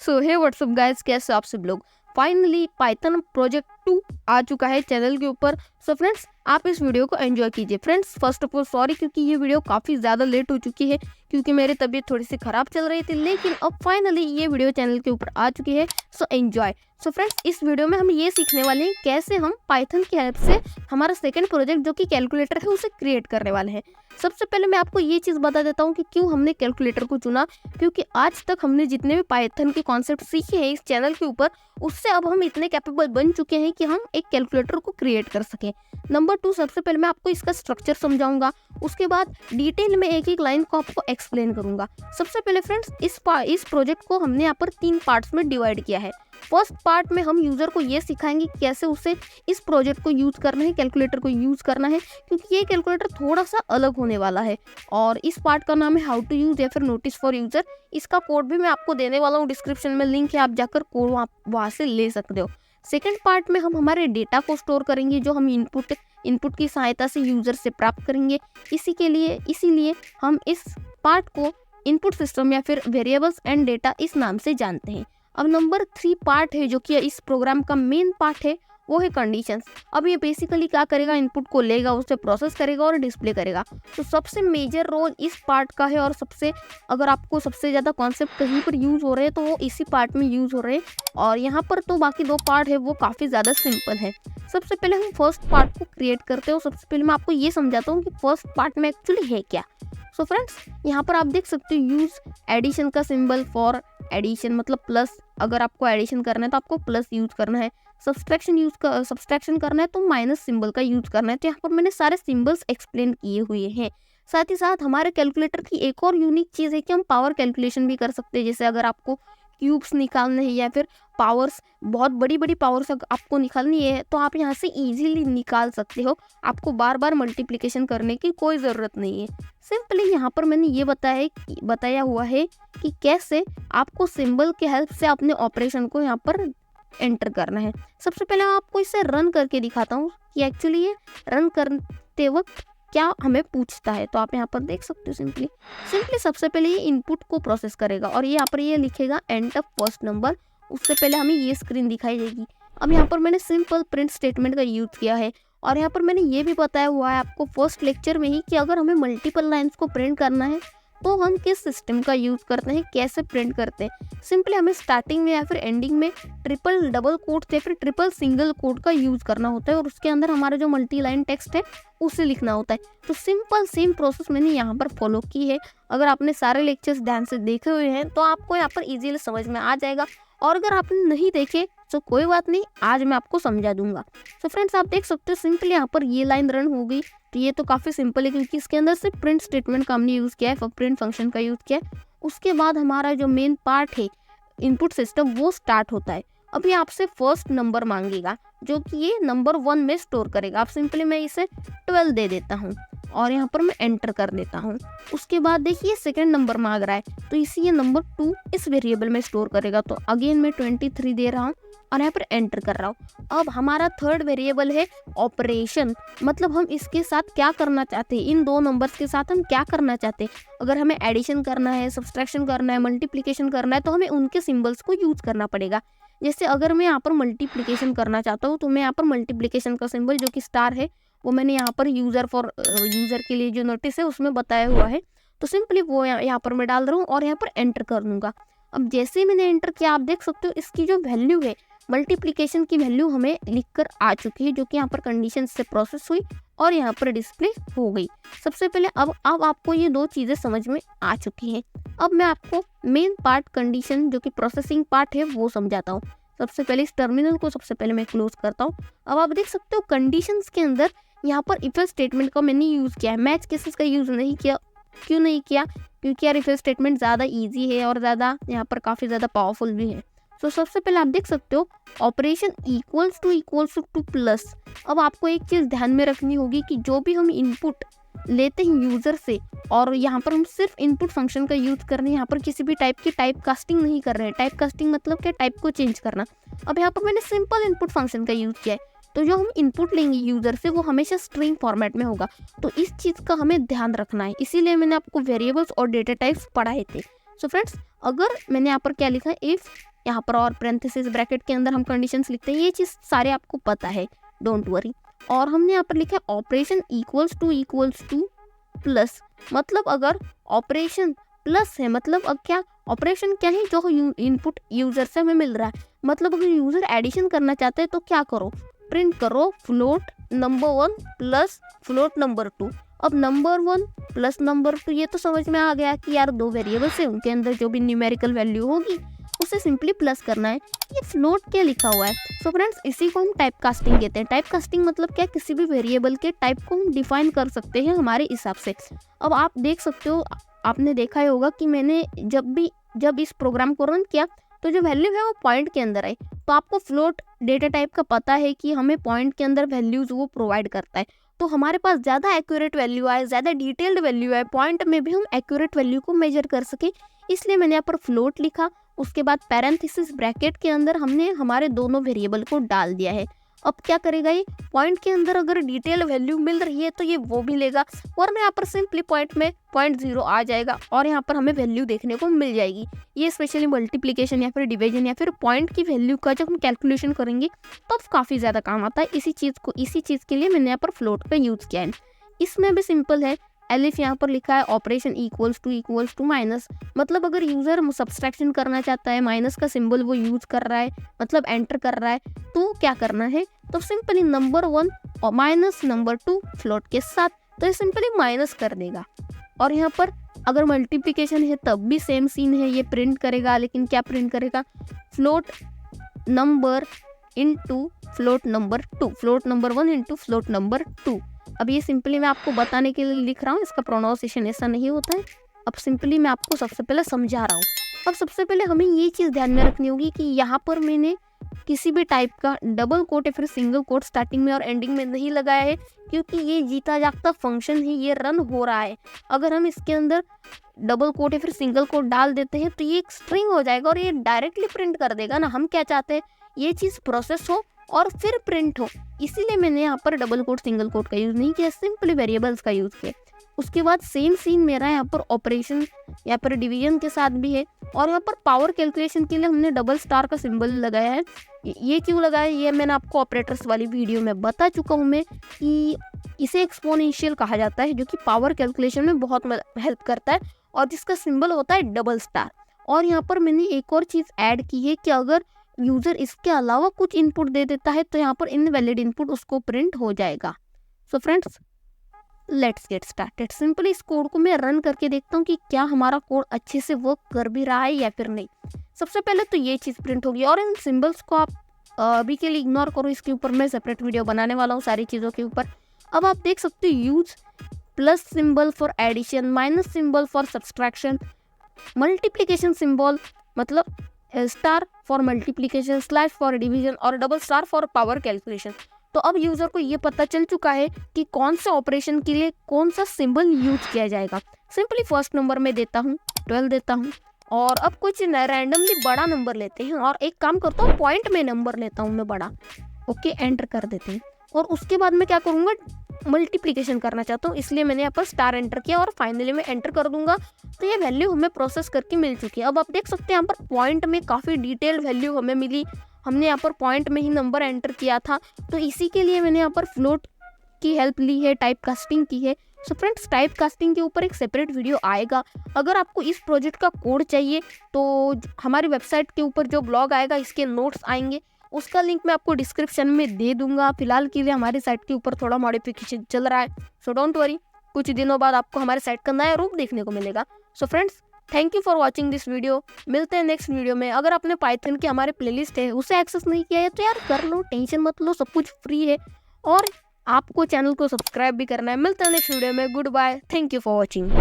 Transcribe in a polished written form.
सो हे WhatsApp guys, कैसे आप सब लोग। फाइनली पाइथन प्रोजेक्ट 2 आ चुका है चैनल के ऊपर। सो फ्रेंड्स, आप इस वीडियो को एंजॉय कीजिए। Friends, first of all sorry क्योंकि ये वीडियो काफ़ी ज़्यादा लेट हो चुकी है क्योंकि मेरी तबीयत थोड़ी सी ख़राब चल रही थी, लेकिन अब फाइनली ये वीडियो चैनल के ऊपर आ चुकी है। So enjoy. सो फ्रेंड्स, इस वीडियो में हम ये सीखने वाले हैं कैसे हम पाइथन की हेल्प से हमारा सेकंड प्रोजेक्ट जो कि कैलकुलेटर है उसे क्रिएट करने वाले हैं। सबसे पहले मैं आपको ये चीज़ बता देता हूँ कि क्यों हमने कैलकुलेटर को चुना, क्योंकि आज तक हमने जितने भी पाइथन के कॉन्सेप्ट सीखे हैं इस चैनल के ऊपर, उससे अब हम इतने कैपेबल बन चुके हैं कि हम एक कैलकुलेटर को क्रिएट कर सकें। नंबर 2, सबसे पहले मैं आपको इसका स्ट्रक्चर समझाऊंगा, उसके बाद डिटेल में एक एक लाइन को आपको एक्सप्लेन करूंगा। सबसे पहले फ्रेंड्स, इस प्रोजेक्ट को हमने यहाँ पर 3 पार्ट्स में डिवाइड किया है। फर्स्ट पार्ट में हम यूजर को ये सिखाएंगे कैसे उसे इस प्रोजेक्ट को यूज करना है, कैलकुलेटर को यूज करना है, क्योंकि ये कैलकुलेटर थोड़ा सा अलग होने वाला है। और इस पार्ट का नाम है हाउ टू यूज या फिर नोटिस फॉर यूजर। इसका कोड भी मैं आपको देने वाला हूँ, डिस्क्रिप्शन में लिंक है, आप जाकर कोड वहाँ से ले सकते हो। सेकेंड पार्ट में हम हमारे डेटा को स्टोर करेंगे जो हम इनपुट की सहायता से यूजर से प्राप्त करेंगे। इसीलिए हम इस पार्ट को इनपुट सिस्टम या फिर वेरिएबल्स एंड डेटा इस नाम से जानते हैं। अब नंबर 3 पार्ट है जो कि इस प्रोग्राम का मेन पार्ट है, वो है कंडीशंस। अब ये बेसिकली क्या करेगा, इनपुट को लेगा, उसे प्रोसेस करेगा और डिस्प्ले करेगा। तो सबसे मेजर रोल इस पार्ट का है और अगर आपको सबसे ज़्यादा कॉन्सेप्ट कहीं पर यूज़ हो रहे हैं तो वो इसी पार्ट में यूज़ हो रहे हैं। और यहाँ पर तो बाकी 2 पार्ट है वो काफ़ी ज़्यादा सिंपल है। सबसे पहले हम फर्स्ट पार्ट को क्रिएट करते हैं। सबसे पहले मैं आपको ये समझाता हूँ कि फर्स्ट पार्ट में एक्चुअली है क्या। सो फ्रेंड्स, यहाँ पर आप देख सकते हो यूज़ एडिशन का सिंबल फॉर एडिशन, मतलब प्लस। अगर आपको एडिशन करना है तो आपको प्लस यूज करना है। सब्सट्रैक्शन करना है तो माइनस सिंबल का यूज करना है। तो यहाँ पर मैंने सारे सिंबल्स एक्सप्लेन किए हुए हैं। साथ ही साथ हमारे कैलकुलेटर की एक और यूनिक चीज़ है कि हम पावर कैलकुलेशन भी कर सकते हैं। जैसे अगर आपको क्यूब्स निकालने हैं या फिर पावर्स, बहुत बड़ी बड़ी पावर्स आपको निकालनी है तो आप यहाँ से इजीली निकाल सकते हो। आपको बार बार मल्टीप्लिकेशन करने की कोई ज़रूरत नहीं है। सिंपली यहाँ पर मैंने ये बताया हुआ है कि कैसे आपको सिंबल के हेल्प से अपने ऑपरेशन को यहाँ पर एंटर करना है। सबसे पहले मैं आपको इसे रन करके दिखाता हूँ कि एक्चुअली ये रन करते वक्त क्या हमें पूछता है। तो आप यहाँ पर देख सकते हो सिंपली सबसे पहले ये इनपुट को प्रोसेस करेगा और यहाँ पर ये लिखेगा एंटर फर्स्ट नंबर। उससे पहले हमें ये स्क्रीन दिखाई देगी। अब यहाँ पर मैंने सिंपल प्रिंट स्टेटमेंट का यूज़ किया है और यहाँ पर मैंने ये भी बताया हुआ है आपको फर्स्ट लेक्चर में ही कि अगर हमें मल्टीपल लाइंस को प्रिंट करना है तो हम किस सिस्टम का यूज़ करते हैं, कैसे प्रिंट करते हैं। सिंपली हमें स्टार्टिंग में या फिर एंडिंग में ट्रिपल डबल कोट या फिर ट्रिपल सिंगल कोट का यूज़ करना होता है और उसके अंदर हमारा जो मल्टी लाइन टेक्स्ट है उसे लिखना होता है। तो सिंपल सेम प्रोसेस मैंने यहाँ पर फॉलो की है। अगर आपने सारे लेक्चर्स ध्यान से देखे हुए हैं तो आपको यहाँ पर ईजिली समझ में आ जाएगा, और अगर आपने नहीं देखे तो कोई बात नहीं, आज मैं आपको समझा दूंगा। तो फ्रेंड्स, आप देख सकते हो सिंपली यहाँ पर ये लाइन रन हो गई। तो ये तो काफ़ी सिंपल है क्योंकि इसके अंदर से प्रिंट स्टेटमेंट का हमने यूज़ किया है, प्रिंट फंक्शन का यूज़ किया है। उसके बाद हमारा जो मेन पार्ट है इनपुट सिस्टम वो स्टार्ट होता है। अब ये आपसे फर्स्ट नंबर मांगेगा जो कि ये नंबर 1 में स्टोर करेगा। आप सिंपली मैं इसे 12 दे देता हूँ और यहाँ पर मैं एंटर कर देता हूँ। उसके बाद देखिए सेकंड नंबर मांग रहा है तो इसी ये नंबर 2 इस वेरिएबल में स्टोर करेगा। तो अगेन मैं 23 दे रहा हूँ और यहाँ पर एंटर कर रहा हूँ। अब हमारा थर्ड वेरिएबल है ऑपरेशन, मतलब हम इसके साथ क्या करना चाहते हैं, इन 2 नंबर्स के साथ हम क्या करना चाहते हैं। अगर हमें एडिशन करना है, सब्सट्रैक्शन करना है, मल्टीप्लिकेशन करना है तो हमें उनके सिंबल्स को यूज करना पड़ेगा। जैसे अगर मैं यहाँ पर मल्टीप्लिकेशन करना चाहता हूँ तो मैं यहाँ पर मल्टीप्लिकेशन का सिंबल जो कि स्टार है वो मैंने यहाँ पर यूज़र के लिए जो नोटिस है उसमें बताया हुआ है। तो सिंपली वो यहाँ पर मैं डाल रहा हूँ और यहाँ पर एंटर कर दूँगा। अब जैसे ही मैंने एंटर किया आप देख सकते हो इसकी जो वैल्यू है, मल्टीप्लिकेशन की वैल्यू हमें लिखकर आ चुकी है जो कि यहाँ पर कंडीशन से प्रोसेस हुई और यहाँ पर डिस्प्ले हो गई। सबसे पहले अब आपको ये 2 चीज़ें समझ में आ चुकी हैं। अब मैं आपको मेन पार्ट कंडीशन जो कि प्रोसेसिंग पार्ट है वो समझाता हूँ। सबसे पहले इस टर्मिनल को मैं क्लोज करता हूँ। अब आप देख सकते हो कंडीशंस के अंदर यहाँ पर इफ स्टेटमेंट का मैंने यूज़ किया है, मैच केसेस का यूज़ नहीं किया। क्यों नहीं किया? क्योंकि यार इफ स्टेटमेंट ज़्यादा ईजी है और ज़्यादा यहाँ पर काफ़ी ज़्यादा पावरफुल भी है। तो सबसे पहले आप देख सकते हो ऑपरेशन इक्वल्स टू प्लस। अब आपको एक चीज़ ध्यान में रखनी होगी कि जो भी हम इनपुट लेते हैं यूज़र से और यहाँ पर हम सिर्फ इनपुट फंक्शन का यूज़ कर रहे हैं, यहाँ पर किसी भी टाइप की टाइप कास्टिंग नहीं कर रहे हैं। टाइप कास्टिंग मतलब क्या, टाइप को चेंज करना। अब यहाँ पर मैंने सिंपल इनपुट फंक्शन का यूज़ किया है तो जो हम इनपुट लेंगे यूज़र से वो हमेशा स्ट्रिंग फॉर्मेट में होगा। तो इस चीज़ का हमें ध्यान रखना है, इसीलिए मैंने आपको वेरिएबल्स और डेटा टाइप्स पढ़ाए थे। सो फ्रेंड्स, अगर मैंने यहाँ पर क्या लिखा है, इफ़ यहाँ पर और पेरेंथेसिस ब्रैकेट के अंदर हम कंडीशंस लिखते हैं, ये चीज़ सारे आपको पता है, डोंट वरी। और हमने यहाँ पर लिखा है ऑपरेशन इक्वल्स टू प्लस, मतलब अगर ऑपरेशन प्लस है मतलब अब क्या ऑपरेशन क्या है, जो इनपुट यूजर से हमें मिल रहा है, मतलब अगर यूजर एडिशन करना चाहते हैं तो क्या करो, प्रिंट करो float number 1 plus float number 2। अब नंबर 1 प्लस नंबर 2 ये तो समझ में आ गया कि यार दो वेरिएबल्स है, उनके अंदर जो भी न्यूमेरिकल वैल्यू होगी उसे सिंपली प्लस करना है। ये फ्लोट क्या लिखा हुआ है? सो फ्रेंड्स इसी को हम टाइप कास्टिंग कहते हैं। टाइप कास्टिंग मतलब क्या, किसी भी वेरिएबल के टाइप को हम डिफाइन कर सकते हैं हमारे हिसाब से। अब आप देख सकते हो, आपने देखा ही होगा कि मैंने जब इस प्रोग्राम को रन किया तो जो वैल्यू है वो पॉइंट के अंदर आई। तो आपको फ्लोट डेटा टाइप का पता है कि हमें पॉइंट के अंदर वैल्यूज वो प्रोवाइड करता है, तो हमारे पास ज़्यादा एक्यूरेट वैल्यू आए, ज़्यादा डिटेल्ड वैल्यू आए, पॉइंट में भी हम एक्यूरेट वैल्यू को मेजर कर सके, इसलिए मैंने यहाँ पर फ्लोट लिखा। उसके बाद पैरेंथेसिस ब्रैकेट के अंदर हमने हमारे दोनों वेरिएबल को डाल दिया है। अब क्या करेगा ये, पॉइंट के अंदर अगर डिटेल वैल्यू मिल रही है तो ये वो भी लेगा, वरना यहाँ पर सिंपली पॉइंट में 0.0 आ जाएगा और यहाँ पर हमें वैल्यू देखने को मिल जाएगी। ये स्पेशली मल्टीप्लिकेशन या फिर डिवीजन या फिर पॉइंट की वैल्यू का जब हम कैलकुलेशन करेंगे तो काफ़ी ज़्यादा काम आता है। इसी चीज़ के लिए मैंने यहाँ पर फ्लोट का यूज़ किया है। इसमें भी सिंपल है, एलिफ यहाँ पर लिखा है ऑपरेशन इक्वल्स टू माइनस, मतलब अगर यूज़र सब्सट्रैक्शन करना चाहता है, माइनस का सिंबल वो यूज़ कर रहा है, मतलब एंटर कर रहा है, तो क्या करना है, तो सिंपली नंबर 1 और माइनस नंबर 2 फ्लोट के साथ, तो ये सिंपली माइनस कर देगा। और यहाँ पर अगर मल्टीप्लिकेशन है तब भी सेम सीन है, ये प्रिंट करेगा, लेकिन क्या प्रिंट करेगा, float number into float number 2, float number 1 into float number 2। अब ये सिंपली मैं आपको बताने के लिए लिख रहा हूँ, इसका प्रोनाउंसिएशन ऐसा नहीं होता है। अब सिंपली मैं आपको सबसे पहले समझा रहा हूँ। अब सबसे पहले हमें ये चीज़ ध्यान में रखनी होगी कि यहाँ पर मैंने किसी भी टाइप का डबल कोट या फिर सिंगल कोट स्टार्टिंग में और एंडिंग में नहीं लगाया है, क्योंकि ये जीता जागता फंक्शन है, ये रन हो रहा है। अगर हम इसके अंदर डबल कोट या फिर सिंगल कोट डाल देते हैं तो ये एक स्ट्रिंग हो जाएगा और ये डायरेक्टली प्रिंट कर देगा ना। हम क्या चाहते हैं, ये चीज़ प्रोसेस हो और फिर प्रिंट हो, इसीलिए मैंने यहाँ पर डबल कोट सिंगल कोट का यूज़ नहीं किया, सिंपली वेरिएबल्स का यूज़ किया। उसके बाद सेम सीन मेरा यहाँ पर ऑपरेशन यहाँ पर डिवीजन के साथ भी है, और यहाँ पर पावर कैलकुलेशन के लिए हमने डबल स्टार का सिंबल लगाया है। ये क्यों लगाया, ये मैंने आपको ऑपरेटर्स वाली वीडियो में बता चुका हूँ मैं कि इसे एक्सपोनेंशियल कहा जाता है, जो कि पावर कैलकुलेशन में बहुत हेल्प करता है और जिसका सिंबल होता है डबल स्टार। और यहाँ पर मैंने एक और चीज़ ऐड की है कि अगर यूज़र इसके अलावा कुछ इनपुट दे देता है तो यहाँ पर इनवैलिड इनपुट उसको प्रिंट हो जाएगा। So friends let's get started. Simply इस कोड को मैं रन करके देखता हूँ कि क्या हमारा कोड अच्छे से वर्क कर भी रहा है या फिर नहीं। सबसे पहले तो ये चीज़ प्रिंट होगी, और इन सिंबल्स को आप अभी के लिए इग्नोर करो, इसके ऊपर मैं सेपरेट वीडियो बनाने वाला हूँ सारी चीज़ों के ऊपर। अब आप देख सकते हो use plus symbol for addition, minus symbol for subtraction, multiplication symbol मतलब star for multiplication, slash for division और double star for power calculation. तो अब यूजर को ये पता चल चुका है कि कौन से ऑपरेशन के लिए कौन सा सिंबल यूज किया जाएगा। सिंपली फर्स्ट नंबर में देता हूँ 12 देता हूँ, और अब कुछ रैंडमली बड़ा नंबर लेते हैं, और एक काम करता हूँ पॉइंट में नंबर लेता हूँ मैं बड़ा। ओके एंटर कर देते हैं, और उसके बाद मैं क्या करूँगा, मल्टीप्लिकेशन करना चाहता हूँ, इसलिए मैंने यहाँ पर स्टार एंटर किया और फाइनली मैं एंटर कर दूंगा। तो ये वैल्यू हमें प्रोसेस करके मिल चुकी है। अब आप देख सकते हैं यहाँ पर पॉइंट में काफ़ी डिटेल वैल्यू हमें मिली, हमने यहाँ पर पॉइंट में ही नंबर एंटर किया था, तो इसी के लिए मैंने यहाँ पर फ्लोट की हेल्प ली है, टाइप कास्टिंग की है। सो फ्रेंड्स टाइप कास्टिंग के ऊपर एक सेपरेट वीडियो आएगा। अगर आपको इस प्रोजेक्ट का कोड चाहिए तो हमारी वेबसाइट के ऊपर जो ब्लॉग आएगा, इसके नोट्स आएंगे, उसका लिंक मैं आपको डिस्क्रिप्शन में दे दूंगा। फिलहाल के लिए हमारी साइट के ऊपर थोड़ा मॉडिफिकेशन चल रहा है, सो डोंट वरी, कुछ दिनों बाद आपको हमारे साइट का नया रूप देखने को मिलेगा। So friends thank you for watching this video, मिलते हैं नेक्स्ट वीडियो में। अगर आपने पाइथन की हमारे प्लेलिस्ट है उसे एक्सेस नहीं किया है तो यार कर लो, टेंशन मत लो, सब कुछ फ्री है, और आपको चैनल को सब्सक्राइब भी करना है। मिलते हैं नेक्स्ट वीडियो में, goodbye, thank you for watching.